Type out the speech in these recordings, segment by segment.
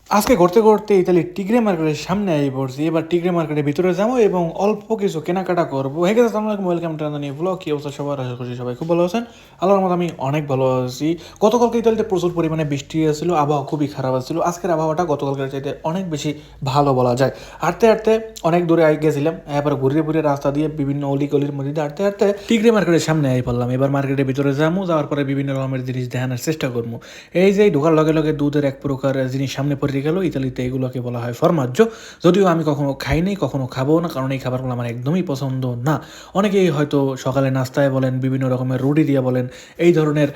আজকে ঘুরতে ঘুরতে ইতালির টিগ্রে মার্কেটের সামনে আই পড়ছি। এবার টিগ্রে মার্কেটের ভিতরে যাবো এবং অল্প কিছু কেনাকাটা করবো। হে গেছে, আসসালামু আলাইকুম, ওয়েলকাম টু নিউ ব্লগ। কি অবস্থা সবার? আশা করছি সবাই খুব ভালো আছেন। আল্লাহর রহমতে আমি অনেক ভালো আছি। গতকালকে ইতালিতে প্রচুর পরিমাণে বৃষ্টি হয়েছিল, আবহাওয়া খুবই খারাপ ছিল। আজকের আবহাওয়াটা গতকালকের চাইতে অনেক বেশি ভালো বলা যায়। হাঁটতে হাঁটতে অনেক দূরে গেছিলাম, এবার ঘুরিয়ে ঘুরিয়ে রাস্তা দিয়ে বিভিন্ন অলি গলির মধ্যে দিয়ে হাঁটতে হাঁটতে টিগ্রে মার্কেটের সামনে আই পড়লাম। এবার মার্কেটের ভিতরে যাবো, যাওয়ার পরে বিভিন্ন রকমের জিনিস দেখানোর চেষ্টা করবো। এই যে ঢোকার লগে লগে দুধের এক প্রকার জিনিস সামনে পড়ে গেল। ইতালিতে এগুলোকে বলা হয় ফরমাজ্জো। যদিও আমি কখনো খাইনি, কখনো খাবো না, কারণ এই খাবারগুলো আমার একদমই পছন্দ না। অনেকেই হয়তো সকালে নাস্তায় বলেন, বিভিন্ন রকমের রুটি দিয়ে বলেন, এই ধরনের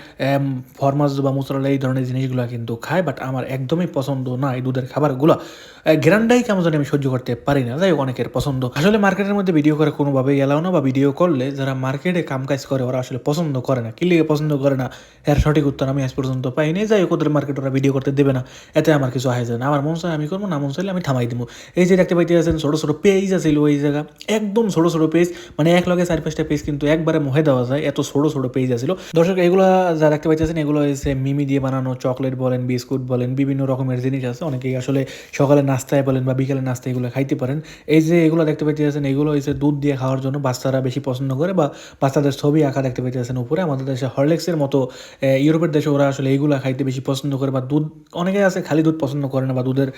ফরমাজ্জো বা মোzzarella এই ধরনের জিনিসগুলো কিন্তু খায়, বাট আমার একদমই পছন্দ না এই দুধের খাবারগুলো। গ্রান্ডাই কেমন জানি আমি সহ্য করতে পারি না। যাই হোক, অনেকের পছন্দ। আসলে মার্কেটের মধ্যে ভিডিও করে কোনোভাবেই এলাও না, বা ভিডিও করলে যারা মার্কেটে কাজ করে ওরা আসলে পছন্দ করে না। কি লিগে পছন্দ করে না, এর সঠিক উত্তর আমি আজ পর্যন্ত পাইনি। যাই হোক, ওদের মার্কেট ওরা ভিডিও করতে দেবে না, এতে আমার কিছু হয় যায় না। আমার মন চায় আমি করবো, না মন চাইলে আমি থামাই দিব। এই যে দেখতে পাইতে আছেন ছোটো ছোটো পেজ আছে ওই জায়গা, একদম ছোটো ছোটো পেজ, মানে এক লগে 4-5টা পেজ কিন্তু একবারে মুহে দেওয়া যায়, এত ছোটো ছোটো পেজ আছিল। দর্শক, এগুলো যা দেখতে পাইতেছেন এগুলো হচ্ছে মিমি দিয়ে বানানো চকলেট বলেন, বিস্কুট বলেন, বিভিন্ন রকমের জিনিস আছে। অনেকেই আসলে সকালে নাস্তায় বলেন বা বিকেলে নাস্তায় এগুলো খাইতে পারেন। এই যে এগুলো দেখতে পাইতেছেন এগুলো হচ্ছে দুধ দিয়ে খাওয়ার জন্য বাচ্চারা বেশি পছন্দ করে, বা বাচ্চাদের ছবি আঁকা দেখতে পাইতেছেন উপরে। আমাদের দেশে হরলিক্সের মতো ইউরোপের দেশে ওরা আসলে এইগুলো খাইতে বেশি পছন্দ করে, বা দুধ অনেকে আছে খালি দুধ পছন্দ করে না, বা দুধের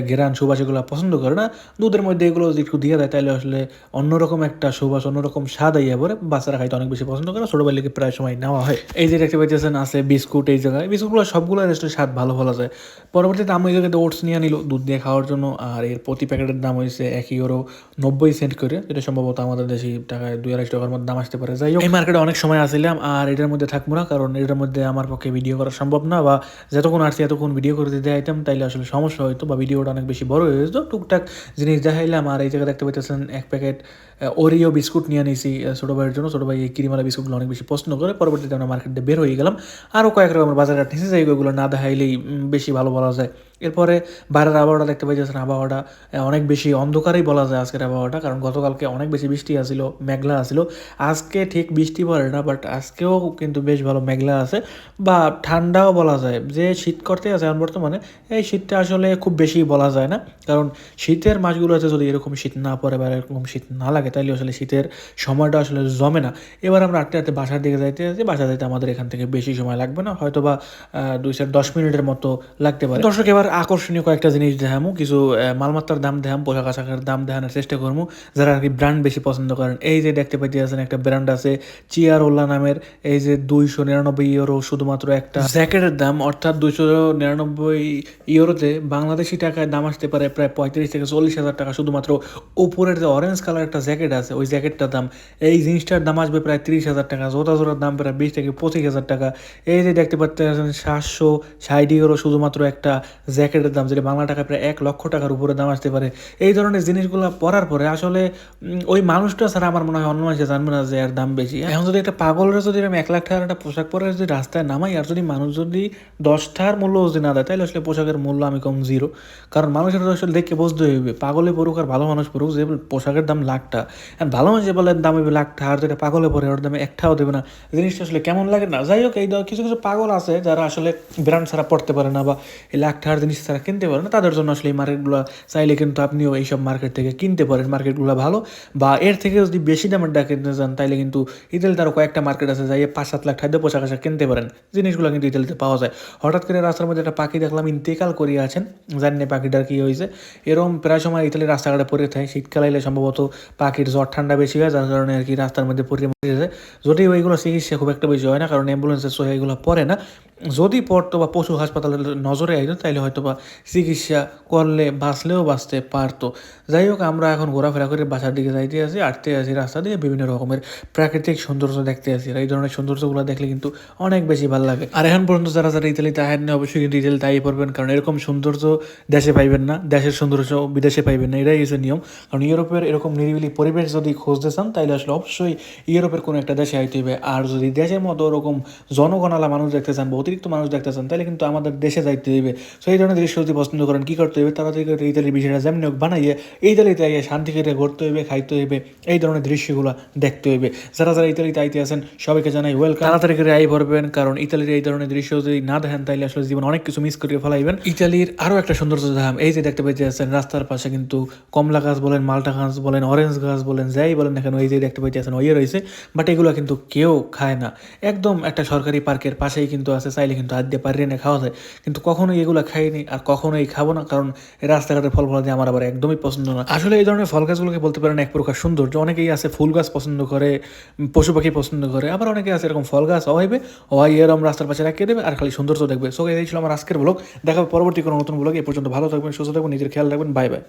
ঘেরান সুবাস এগুলো পছন্দ করে না। দুধের মধ্যে এগুলো যদি একটু দিয়ে দেয় তাহলে আসলে অন্যরকম একটা সুবাস, অন্যরকম স্বাদ আইয়া পরে, বাচ্চারা খাইতে অনেক বেশি পছন্দ করে। ছোটোবেলাকে প্রায় সময় নেওয়া হয়। এই যে দেখতে পাইতেছেন আছে বিস্কুট, এই জায়গায় বিস্কুটগুলো সবগুলো রেস্টের স্বাদ ভালো বলা যায়। পরবর্তীতে আমি ওই জায়গাতে ওটস নিয়ে নিল দুধ দিয়ে খাওয়ার জন্য, আর এর প্রতি প্যাকেটের দাম হয়েছে 1 ইউরো 90 সেন্ট করে, যেটা সম্ভবত আমাদের দেশি টাকায় 2-2.5 টাকার মধ্যে দাম আসতে পারে। যাই হোক, এই মার্কেটে অনেক সময় আসছিলাম আর এটার মধ্যে থাকবো না, কারণ এটার মধ্যে আমার পক্ষে ভিডিও করা সম্ভব না, বা যতক্ষণ আসছি এতক্ষণ ভিডিও করে দিতে আইতাম তাইলে আসলে সমস্যা হতো, বা ভিডিওটা অনেক বেশি বড় হয়ে যেত। টুকটাক জিনিস দেখাইলাম। আর এই জায়গায় দেখতে পাইতেছেন এক প্যাকেট ওরিও বিস্কুট নিয়ে নিয়েছি ছোটো ভাইয়ের জন্য। ছোটো ভাই এই ক্রিমালা বিস্কুটগুলো অনেক বেশি পছন্দ করে। পরবর্তীতে আমরা মার্কেটে বের হয়ে গেলাম। আরও কয়েক রকমের বাজারে নিচে যাই, ওইগুলো না দেখাইলেই বেশি ভালো বলা যায়। এরপরে বাইরের আবহাওয়াটা দেখতে পাইতেছেন, আবহাওয়াটা অনেক বেশি অন্ধকারই বলা যায় আজকের আবহাওয়াটা, কারণ গতকালকে অনেক বেশি বৃষ্টি আসছিল, মেঘলা আসছিল। আজকে ঠিক বৃষ্টি পড়ে না, বাট আজকেও কিন্তু বেশ ভালো মেঘলা আছে, বা ঠান্ডাও বলা যায়। যে শীত করতে আছে এখন বর্তমানে, এই শীতটা আসলে খুব বেশি বলা যায় না, কারণ শীতের মাসগুলোতে যদি এরকম শীত না পড়ে বা এরকম শীত না লাগে তাহলে আসলে শীতের সময়টা আসলে জমে না। এবার আমরা আটতে আটতে বাসার দিকে যাইতে আছি। বাসা যাইতে আমাদের এখান থেকে বেশি সময় লাগবে না, হয়তো বা 2-10 মিনিটের মতো লাগতে পারে। দর্শক, এবার আকর্ষণীয় কয়েকটা জিনিস দেখামু, কিছু মালমাত্রার দাম দেখাম, পোশাক আশাকের দাম দেখানোর চেষ্টা করবো, যারা আর কি ব্র্যান্ড বেশি পছন্দ করেন। এই যে দেখতে পাইতে আছেন একটা ব্র্যান্ড আছে চিয়ারোলা নামের। এই যে 299 ইউরো শুধুমাত্র একটা জ্যাকেটের দাম, অর্থাৎ 299 ইউরোতে বাংলাদেশি টাকায় দাম আসতে পারে প্রায় 35 থেকে 40 হাজার টাকা। শুধুমাত্র উপরের যে অরেঞ্জ কালার একটা জ্যাকেট আছে ওই জ্যাকেটটার দাম, এই জিনিসটার দাম আসবে প্রায় 30 হাজার টাকা। জোতা জোড়ার দাম প্রায় 20 থেকে 25 হাজার টাকা। এই যে দেখতে পাচ্ছেন 760 ইউরো শুধুমাত্র একটা জ্যাকেটের দাম, যেটা বাংলা টাকায় প্রায় 1 লক্ষ টাকার উপরে দাম আসতে পারে। এই ধরনের জিনিসগুলো পরার পরে আসলে ওই মানুষটা ছাড়া আমার মনে হয় অন্য মানুষে জানবে না যে এর দাম বেশি। এখন যদি একটা পাগলের যদি আমি 1 লাখ টাকার একটা পোশাক পরে যদি রাস্তায় নামাই, আর যদি মানুষ যদি 10টার মূল্য যদি না দেয়, তাহলে আসলে পোশাকের মূল্য আমি কম জিরো। কারণ মানুষের তো আসলে দেখে বুঝতে হইবে, পাগলে পড়ুক আর ভালো মানুষ পড়ুক, যে পোশাকের দাম লাখটা, আর ভালো মানুষ যে বলে দাম হইবে লাখটা, আর যেটা পাগলে পড়ে ওর দামে একটাও দেবে না, জিনিসটা আসলে কেমন লাগে না। যাই হোক, এই কিছু কিছু পাগল আছে যারা আসলে ব্র্যান্ড ছাড়া পড়তে পারে না, বা এই লাখ টাকার জিনিস ছাড়া কিনতে পারে না, তাদের জন্য আসলে এই মার্কেটগুলো চাইলে কিন্তু আপনিও এইসব মার্কেট থেকে কিনতে পারেন। মার্কেটগুলো ভালো, বা এর থেকে যদি বেশি দামের কিনতে চান তাইলে কিন্তু ইতালিতে আরও কয়েকটা মার্কেট আছে, যাই 5-7 লাখ টাকা পোশাক আশাক কিনতে পারেন। জিনিসগুলো কিন্তু ইতালিতে পাওয়া যায়। হঠাৎ করে রাস্তার মধ্যে একটা পাখি দেখলাম, ইন্তেকাল করিয়ে আছেন, জানি না পাখিটার কী হয়েছে। এরকম প্রায় সময় ইতালির রাস্তাঘাটে পড়ে থাকে, শীতকাল এলে সম্ভবত পাখির জ্বর ঠান্ডা বেশি হয়, যার কারণে আর কি রাস্তার মধ্যে পড়ে যায়। যদি ওইগুলো চিকিৎসা খুব একটা বেশি হয় না, কারণ অ্যাম্বুলেন্সের সহ এগুলো পড়ে না। যদি পড়তো বা পশু হাসপাতালের নজরে আইতো তাইলে হয়তো বা চিকিৎসা করলে বাঁচলেও বাঁচতে পারতো। যাই হোক, আমরা এখন ঘোরাফেরা করে বাসার দিকে যাইতে আছি, আটতে আছি রাস্তা দিয়ে, বিভিন্ন রকমের প্রাকৃতিক সৌন্দর্য দেখতে আছি। আর এই ধরনের সৌন্দর্যগুলো দেখলে কিন্তু অনেক বেশি ভালো লাগে। আর এখন পর্যন্ত যারা যারা ইতালিতে আহেন না, অবশ্যই কিন্তু ইতালিতে আই পড়বেন, কারণ এরকম সৌন্দর্য দেশে পাইবেন না, দেশের সৌন্দর্য বিদেশে পাইবেন না, এটাই হচ্ছে নিয়ম। কারণ ইউরোপের এরকম নিরিবিলি পরিবেশ যদি খুঁজতে চান তাইলে আসলে অবশ্যই ইউরোপের কোনো একটা দেশে আইতে হবে। আর যদি দেশের মতো ওরকম জনগণালা মানুষ দেখতে চান বা অতিরিক্ত মানুষ দেখতে চান তাহলে কিন্তু আমাদের দেশে যাইতে হইবে। সো এই ধরনের ধরনের দৃশ্য যদি পছন্দ করেন কী করতে হবে, তাড়াতাড়ি করে ইতালির বিষয়টা যেমনি হোক বানাইয়ে ইতালিতে আইয়ে শান্তি করে ঘুরতে হইবে, খাইতে হইবে, এই ধরনের দৃশ্যগুলো দেখতে হইবে। যারা যারা ইতালিতে আইতে আছেন সবাইকে জানাই ওয়েলকাম। তাড়াতাড়ি করে আই ভরবেন, কারণ ইতালির এই ধরনের দৃশ্য যদি না দেখেন তাইলে আসলে জীবন অনেক কিছু মিস করে ফেলাইবেন। ইতালির আরও একটা সৌন্দর্য ধাম এই যে দেখতে পাইতে আছেন, রাস্তার পাশে কিন্তু কমলা গাছ বলেন, মালটা গাছ বলেন, অরেঞ্জ গাছ বলেন, যাই বলেন না কেন এই যে দেখতে পাইতে আছেন ওই রয়েছে, বাট এগুলো কিন্তু কেউ খায় না। একদম একটা সরকারি পার্কের পাশেই কিন্তু আছে, চাইলে কিন্তু আদ্যে পারিয়ে না খাওয়া যায়, কিন্তু কখনোই এগুলো খাইনি আর কখনোই খাবো না, কারণ রাস্তাঘাটের ফল ফলাদি আমার আবার একদমই পছন্দ না। আসলে এই ধরনের ফল গাছগুলোকে বলতে পারেন এক প্রকার সৌন্দর্য। অনেকেই আছে ফুল গাছ পছন্দ করে, পশু পাখি পছন্দ করে, আবার অনেকে আছে এরকম ফল গাছ হইবে ওই এরকম রাস্তার পাশে রাখিয়ে দেবে আর খালি সৌন্দর্য দেখবে। সো এই ছিল আমার আজকের ব্লগ। দেখা হবে পরবর্তী কোনো নতুন ব্লগ। এ পর্যন্ত ভালো থাকবেন, সুস্থ থাকবেন, নিজের খেয়াল রাখবেন। Bye bye.